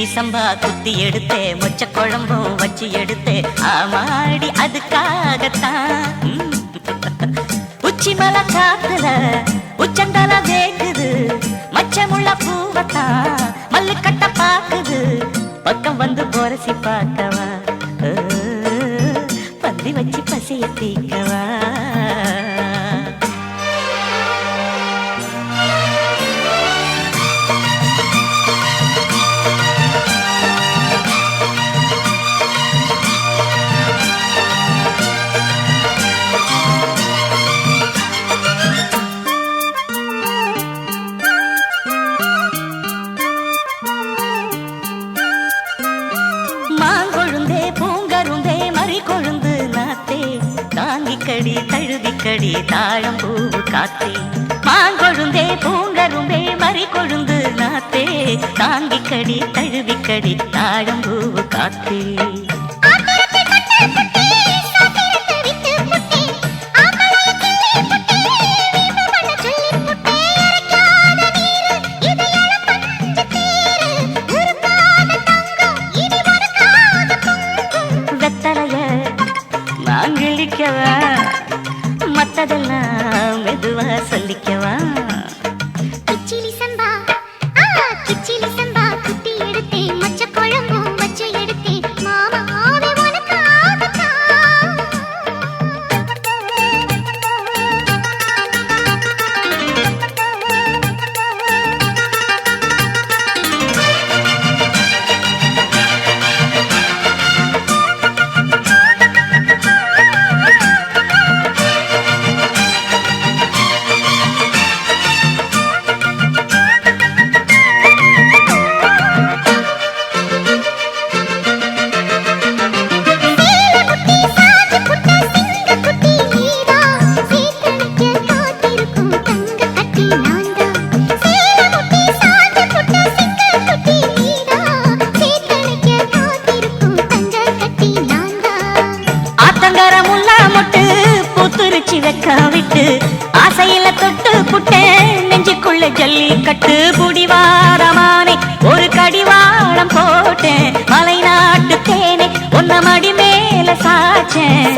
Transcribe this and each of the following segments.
கிச்சிடி சம்பா குத்தி எடுத்தே மொச்ச குழம்பும் வச்சு எடுத்தே ஆமாடி அதுக்காகத்தான் உச்சி மலை காத்துல உச்சந்தல வேக்குது மச்சமுள்ள பூவத்தான் மல்லு கட்ட பாக்குது பக்கம் வந்து போரசி பார்க்கவா பந்தி வச்சு பசிய தீக்கவா கடி தழுவிக்கடி தாழம் பூவு காத்தே மாங்கொழுந்தே பூங்கரும்பே மறி கொழுந்து நாத்தே தாங்கிக்கடி தழுவிக்கடி தாழம் பூவு காத்தே மத்ததெல்லாம் மெதுவா சொல்லிக்கவா கிச்சிலி சம்பா குத்தி எடுத்தேன் மச்ச குழம்பும் வச்சு எடுத்தேன் மாமாவே விட்டு ஆசையில தொட்டு புட்டேன் நெஞ்சுக்குள்ள ஜல்லி கட்டு புடிவாரமானே ஒரு கடிவாளம் போட்டேன் மலை நாட்டு தேனே உன்ன மடி மேல சாச்சேன்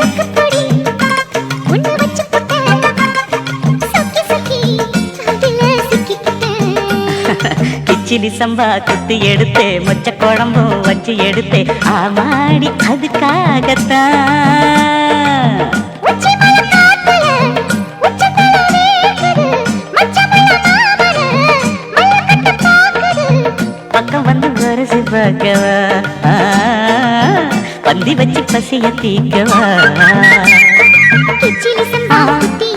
கிச்சிலி சம்பா குத்தி எடுத்தே மொச்ச குழம்பும் வச்சு எடுத்தே ஆமாடி அதுக்காகத்தான் பக்கம் வந்து வரசி பார்க்கவா பந்தி வச்சு பசிய தீக்கவா கிச்சிலி சம்பா குத்தி